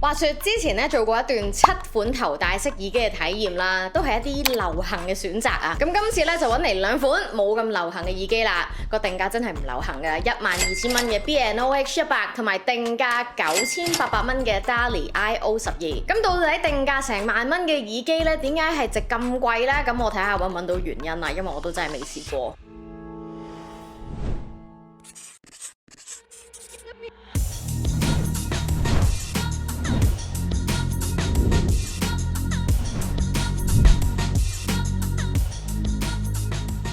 話說之前咧做過一段7款頭戴式耳機嘅體驗啦，都係一啲流行嘅選擇啊。咁今次咧就揾嚟2款冇咁流行嘅耳機啦，個定價真係唔流行嘅，12000蚊嘅 B&O H100同埋定價9800蚊嘅 Dali IO12。咁到底定價成萬蚊嘅耳機咧，點解係值咁貴咧？咁我睇下揾唔揾到原因啦，因為我都真係未試過。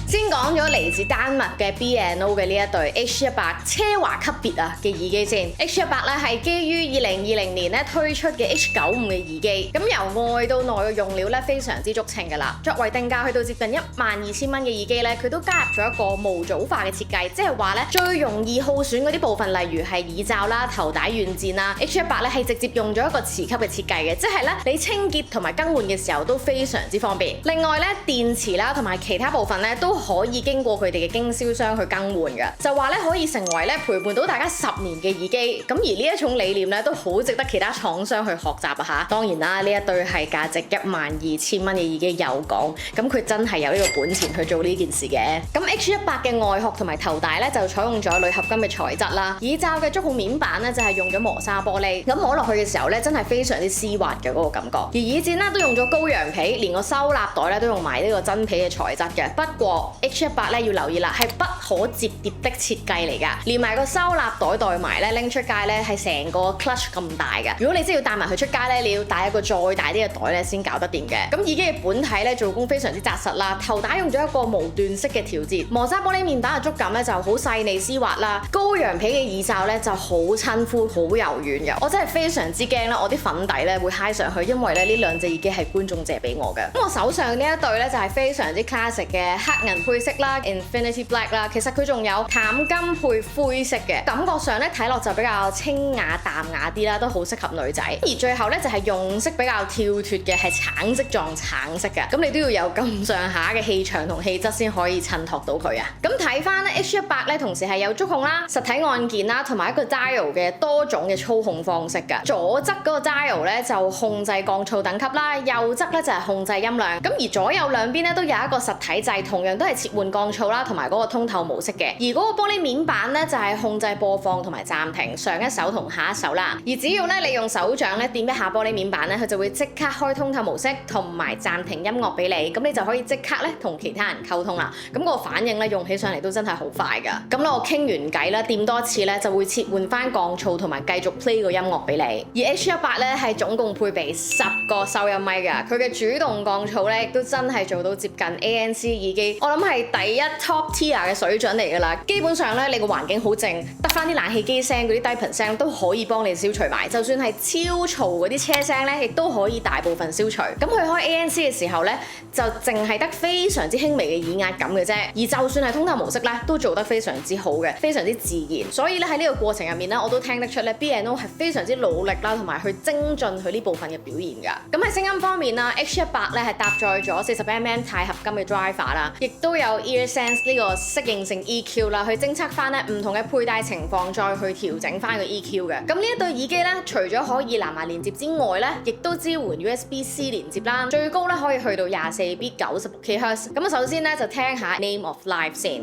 先講咗嚟自丹麥嘅 B&O 嘅呢一對 H100 奢華級別嘅耳機先。H100 咧係基於2020年咧推出嘅 H95 嘅耳機，咁由外到內嘅用料咧非常之足稱㗎啦。作為定價去到接近12000蚊嘅耳機咧，佢都加入咗一個模組化嘅設計，即係話咧最容易耗損嗰啲部分，例如係耳罩啦、頭帶軟墊啦，H100 咧係直接用咗一個磁吸嘅設計嘅，即係咧你清潔同埋更換嘅時候都非常之方便。另外咧電池啦同埋其他部分咧都可以經過佢哋嘅經銷商去更換嘅，就話咧可以成為咧陪伴到大家10年嘅耳機。咁而呢一種理念咧都好值得其他廠商去學習啊嚇。當然啦，呢一對係價值12000蚊嘅耳機有講，咁佢真係有呢個本錢去做呢件事嘅。咁 H100 嘅外殼同埋頭帶咧就採用咗鋁合金嘅材質啦，耳罩嘅觸控面板咧就係用咗磨砂玻璃，咁摸落去嘅時候咧真係非常之絲滑嘅嗰個感覺。而耳墊咧都用咗高羊皮，連個收納袋咧都用埋呢個真皮嘅材質嘅。不過 H100 咧要留意啦，係不可摺疊的設計嚟㗎，連埋個收納袋袋埋咧拎出街咧係成個 clutch 咁大㗎。如果你真係要帶埋佢出街咧，你要帶一個再大啲嘅袋咧先搞得掂嘅。咁耳機嘅本體咧做工非常之紮實啦，頭帶用咗一個無段式嘅調節，磨砂玻璃面板嘅觸感咧就好細膩絲滑啦，高羊皮嘅耳罩咧就好親膚好柔軟嘅。我真係非常之驚啦，我啲粉底咧會揩上去，因為咧呢兩隻耳機係觀眾借俾我嘅。咁我手上呢一對咧就係非常之 classic 嘅黑銀配色啦 ，Infinity Black 啦，其實佢仲有淡金配灰色嘅，感覺上咧睇落就比較清雅淡雅啲啦，都好適合女仔。而最後咧就係用色比較跳脫嘅，係橙色撞橙色嘅，咁你都要有咁上下嘅氣場同氣質先可以襯托到佢啊。咁睇翻咧 H100 咧，同時係有觸控啦、實體按鍵啦，同埋一個 dial 嘅多種嘅操控方式㗎。左側嗰個 dial 咧就控制降噪等級啦，右側咧就係控制音量。咁而左右兩邊咧都有一個實體掣，同樣都係切換降噪啦，同埋嗰個通透模式嘅。而嗰個玻璃面板咧就係控制播放同埋暫停上一首同下一首啦。而只要咧你用手掌咧掂一下玻璃面板咧，佢就會即刻開通透模式同埋暫停音樂俾你，咁你就可以即刻咧同其他人溝通啦。咁個反應咧用起上嚟都真係好快㗎。咁咧我傾完偈啦，掂多次咧就會切換翻降噪同埋繼續 play 個音樂俾你。而 H100 咧係總共配備10個收音咪㗎，佢嘅主動降噪咧亦都真係做到接近 ANC 耳機，我諗係第一 top tier 嘅水準嚟㗎啦。基本上咧你個環境好靜，得翻啲冷氣機聲嗰啲低頻聲都可以幫你消除埋，就算係超嘈嗰啲車聲咧，亦都可以大部分消除。咁佢開 ANC 嘅時候咧，就淨係得非常之輕微嘅耳壓感嘅啫。而就算係通透模式咧，都做得非常之好嘅，非常之自然。所以咧喺呢個過程入面咧，我都聽得出咧 B&O 係非常之努力啦，同埋去精進佢呢部分嘅表現㗎。咁喺聲音方面啦，H100 咧係搭載咗40mm鈦合金嘅 driver 啦，亦都有 EarSense 呢個適應性 EQ 啦，去偵測翻咧唔同嘅佩戴情況，再去調整翻個 EQ 嘅。咁呢一對耳機咧，除咗可以藍牙連接之外咧，亦都支援 USB-C 連接啦，最高咧可以去到24bit 96kHz。咁首先咧就聽下 Name of Life 先。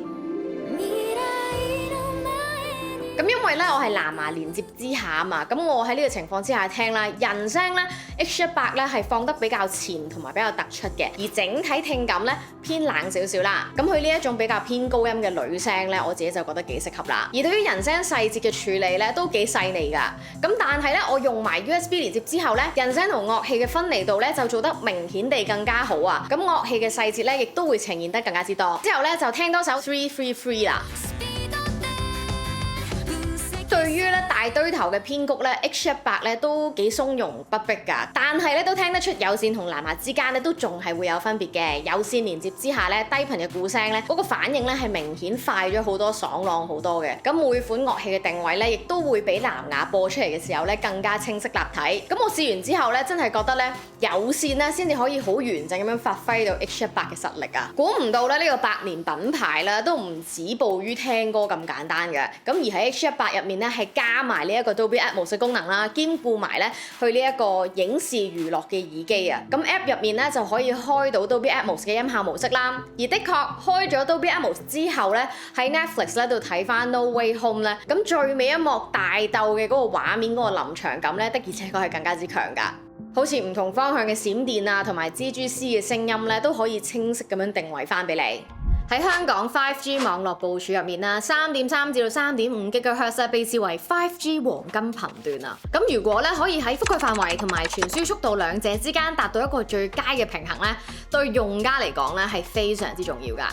咁因為咧我係藍牙連接之下啊嘛，咁我喺呢個情況之下聽啦，人聲咧 H100 咧係放得比較前同埋比較突出嘅，而整體聽感咧偏冷少少啦。咁佢呢一種比較偏高音嘅女聲咧，我自己就覺得幾適合啦。而對於人聲細節嘅處理咧，都幾細膩㗎。咁但係咧，我用埋 USB 連接之後咧，人聲同樂器嘅分離度咧就做得明顯地更加好啊。咁樂器嘅細節咧，亦都會呈現得更加之多。之後咧就聽多首 333啦。對於咧大堆頭嘅編曲咧 ，H100 咧都幾鬆容不迫㗎，但係咧都聽得出有線同藍牙之間咧都仲係會有分別嘅。有線連接之下咧，低頻嘅鼓聲咧嗰個反應咧係明顯快咗好多，爽朗好多嘅。咁每款樂器嘅定位咧，亦都會比藍牙播出嚟嘅時候咧更加清晰立體。咁我試完之後咧，真係覺得咧有線咧先至可以好完整咁樣發揮到 H100 嘅實力啊！估唔到咧呢個百年品牌啦，都唔止步於聽歌咁簡單嘅。咁而喺 H100 入面咧係加埋呢一個 Dolby Atmos 嘅功能啦，兼顧埋咧去呢一個影視娛樂嘅耳機啊。咁 App 入面咧就可以開到 Dolby Atmos 嘅音效模式啦。而的確開咗 Dolby Atmos 之後咧，喺 Netflix 咧度睇翻 No Way Home 咧，咁最尾一幕大鬥嘅嗰個畫面嗰個臨場感咧，的而且確係更加之強㗎。好似唔同方向嘅閃電啊，同埋蜘蛛絲嘅聲音咧，都可以清晰咁樣定位翻俾你。喺香港 5G 網絡部署入面啦，3.3至到3.5 GHz 被視為 5G 黃金頻段啊。咁如果咧可以喺覆蓋範圍同埋傳輸速度兩者之間達到一個最佳嘅平衡咧，對用家嚟講咧係非常之重要㗎。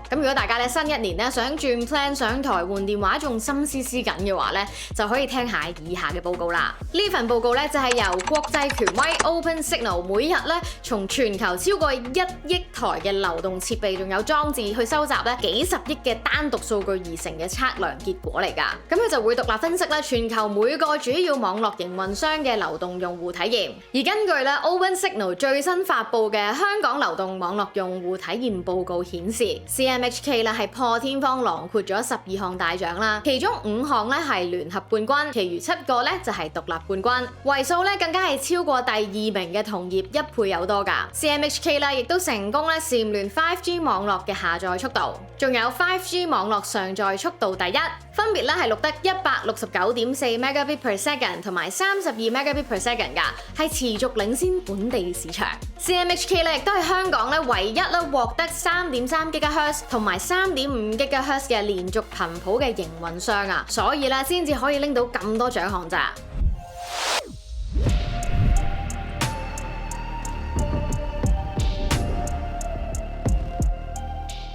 咁如果大家咧新一年咧想轉 plan 上台換電話仲心思思緊嘅話咧，就可以聽下以下嘅報告啦。呢份報告咧就係由國際權威 Open Signal 每日咧從全球超過1億台嘅流動設備仲有裝置去收集咧幾十億嘅單獨數據而成嘅測量結果嚟㗎。咁佢就會獨立分析咧全球每個主要網絡營運商嘅流動用戶體驗。而根據咧 Open Signal 最新發布嘅香港流動網絡用戶體驗報告顯示 CMHK 啦係破天荒囊括咗12項大獎啦，其中5項咧係聯合冠軍，其餘7個咧就係獨立冠軍，位數咧更加係超過第2名嘅同業1倍有多㗎。CMHK 啦亦都成功咧蟬聯 5G 網絡嘅下載速度，仲有 5G 網絡上載速度第一，分別咧係錄得169.4 Mbps 同埋32 Mbps 㗎，係持續領先本地市場。CMHK 咧亦都係香港咧唯一咧獲得3.3 GHz 同埋3.5 GHz 嘅連續頻譜嘅營運商啊，所以咧先至可以拎到咁多獎項咋。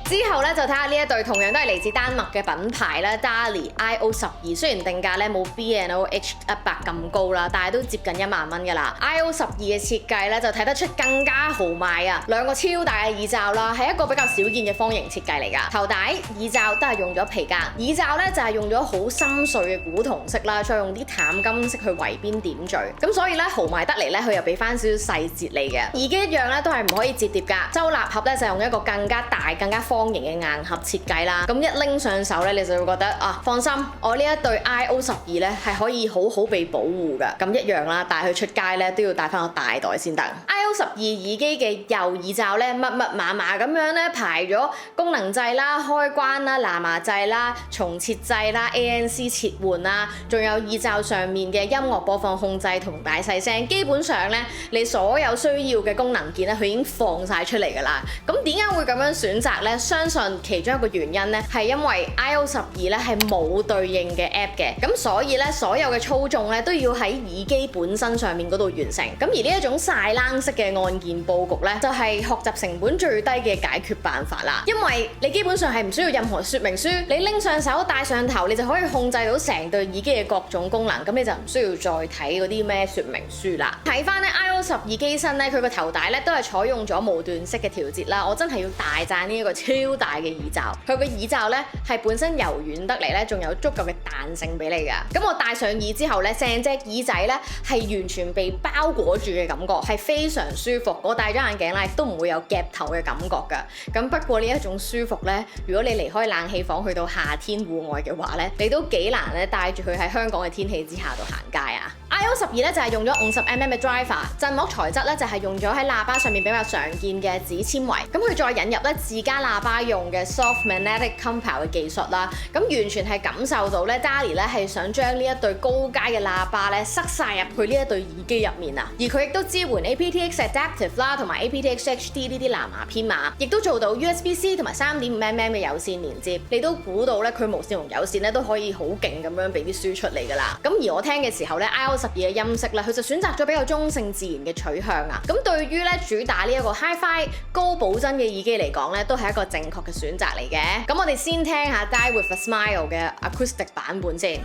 之後咧就睇下呢一對同樣都係嚟自丹麥嘅品牌啦 DALI IO12， 雖然定價咧冇 B&O H100 咁高啦，但係都接近1萬蚊㗎啦。IO12 嘅設計咧就睇得出更加豪邁啊，兩個超大嘅耳罩啦，係一個比較少見嘅方形設計嚟㗎。頭帶、耳罩都係用咗皮革，耳罩咧就係用咗好深邃嘅古銅色啦，再用啲淡金色去圍邊點綴，咁所以咧豪邁得嚟咧，佢又俾翻少少細節你嘅。耳機一樣咧都係唔可以摺疊㗎，收納盒咧就用一個更加大、更加方形嘅硬盒設計啦，咁一拎上手咧，你就會覺得啊，放心，我呢一對 IO12咧係可以好好被保護㗎。咁一樣啦，帶佢出街咧都要帶翻個大袋先得。IO12 耳機嘅右耳罩咧密密麻麻咁樣咧排咗功能掣啦、開關啦、藍牙掣啦、重設掣啦、ANC 切換啦，仲有耳罩上面嘅音樂播放控制同大細聲，基本上咧你所有需要嘅功能鍵咧，佢已經放晒出嚟㗎啦。咁點解會咁樣選擇咧？相信其中一個原因咧，係因為 IO12咧係冇對應嘅 App 嘅，咁所以咧所有嘅操縱咧都要喺耳機本身上面嗰度完成。咁而呢一種晒冷式嘅按鍵佈局咧，就係學習成本最低嘅解決辦法啦。因為你基本上係唔需要任何說明書，你拎上手戴上頭，你就可以控制到成對耳機嘅各種功能，咁你就唔需要再睇嗰啲咩說明書啦。睇翻咧 IO12機身咧，佢個頭帶咧都係採用咗無段式嘅調節啦。我真係要大讚呢一個超大嘅耳罩，佢個耳罩咧係本身柔軟得嚟咧，仲有足夠嘅彈性俾你噶。咁我戴上耳之後咧，成隻耳仔咧係完全被包裹住嘅感覺，係非常舒服。我戴咗眼鏡咧，都唔會有夾頭嘅感覺噶。咁不過呢一種舒服咧，如果你離開冷氣房去到夏天戶外嘅話咧，你都幾難咧戴住佢喺香港嘅天氣之下度行街啊。IO12咧就係用咗50mm 嘅 driver， 振膜材質咧就係用咗喺喇叭上面比較常見嘅紙纖維，咁佢再引入咧自家喇叭用嘅 soft magnetic compound 嘅技術啦，咁完全係感受到咧 DALI 咧係想將呢一對高階嘅喇叭咧塞晒入去呢一對耳機入面啊，而佢亦都支援 aptX Adaptive 啦，同埋 aptX HD 呢啲藍牙編碼，亦都做到 USB-C 同埋3.5mm 嘅有線連接，你都估到咧佢無線同有線咧都可以好勁咁樣俾啲輸出嚟㗎啦。咁而我聽嘅時候咧 IO12嘅音色咧，佢就選擇咗比較中性自然嘅取向啊。咁對於咧主打呢一個 Hi-Fi 高保真嘅耳機嚟講咧，都係一個正確嘅選擇嚟嘅。咁我哋先聽下 Die With A Smile 嘅 acoustic 版本先。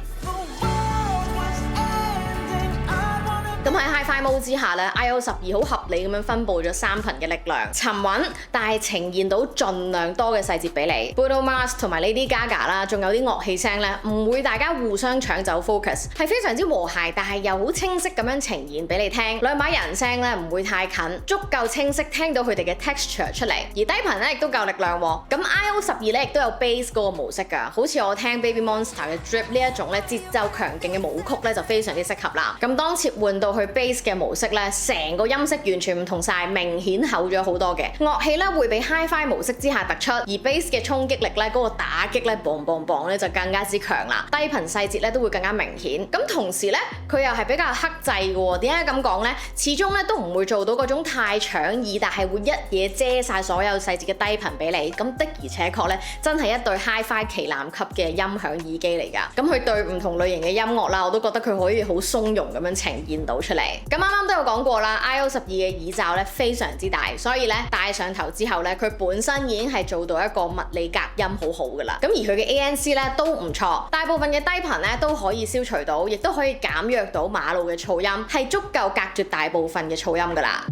咁喺 Hi-Fi Mode 之下咧 ，iOS 12好合理咁樣分佈咗3頻嘅力量，沉穩，但係呈現到盡量多嘅細節俾你。Bruno Mars 同埋 Lady Gaga 啦，仲有啲樂器聲咧，唔會大家互相搶走 focus， 係非常之和諧，但係又好清晰咁樣呈現俾你聽。兩把人聲咧唔會太近，足夠清晰聽到佢哋嘅 texture 出嚟，而低頻咧亦都夠力量喎。咁 iOS 12咧亦都有 bass 嗰個模式㗎，好似我聽 Baby Monster 嘅 Drip 呢一種咧節奏強勁嘅舞曲咧就非常之適合啦。咁當切換到去 bass 嘅模式咧，成個音色完全唔同晒，明顯厚咗好多嘅樂器咧會比 Hi-Fi 模式之下突出，而 bass 嘅衝擊力咧嗰個打擊咧 boom boom boom 咧就更加之強啦，低頻細節咧都會更加明顯。咁同時咧佢又係比較克制嘅喎，點解咁講咧？始終咧都唔會做到嗰種太搶耳，但係會一嘢遮晒所有細節嘅低頻俾你。咁的而且確咧真係一對 Hi-Fi 旗艦級嘅音響耳機嚟㗎。咁佢對唔同類型嘅音樂啦，我都覺得佢可以好鬆容咁樣呈現到出嚟。咁啱啱都有講過啦 ，iOS 12嘅耳罩咧非常之大，所以咧戴上頭之後咧，佢本身已經係做到一個物理隔音好好㗎啦。咁而佢嘅 ANC 咧都唔錯，大部分嘅低頻咧都可以消除到，亦都可以減弱到馬路嘅噪音，係足夠隔絕大部分嘅噪音㗎啦。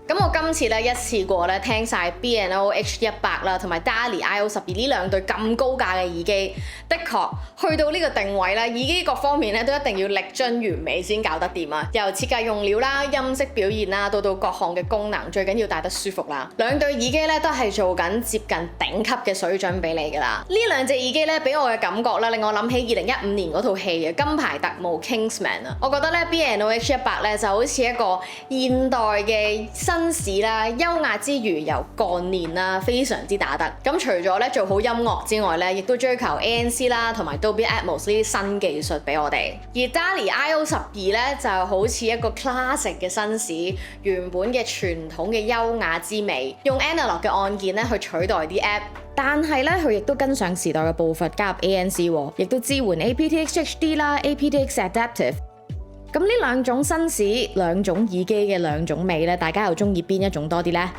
咁我今次咧一次過咧聽晒 B&O H100 啦，同埋 DALI iOS 12呢兩對咁高價嘅耳機，的確去到呢個定位咧，耳機各方面咧都一定要力臻完美先搞得掂啊！由設計用料啦、音色表現啦，到各項嘅功能，最緊要戴得舒服啦。兩對耳機咧都係做緊接近頂級嘅水準俾你㗎啦。呢兩隻耳機咧俾我嘅感覺咧，令我諗起2015年嗰套戲嘅金牌特務 Kingsman 啊！我覺得咧 B&O H100 咧就好似一個現代嘅紳士啦，優雅之餘又幹練啦，非常之打得。咁除咗咧做好音樂之外咧，亦都追求 ANC 啦同埋 Dolby Atmos 呢啲新技術俾我哋。而 DALI iOS 12咧就好似一個 classic 嘅紳士，原本嘅傳統嘅優雅之美，用 analog 嘅按鍵咧去取代啲 app。但係咧，佢亦都跟上時代嘅步伐，加入 ANC， 亦都支援 aptX HD 啦、aptX Adaptive。咁呢兩種紳士、兩種耳機嘅兩種味咧，大家又中意邊一種多啲呢？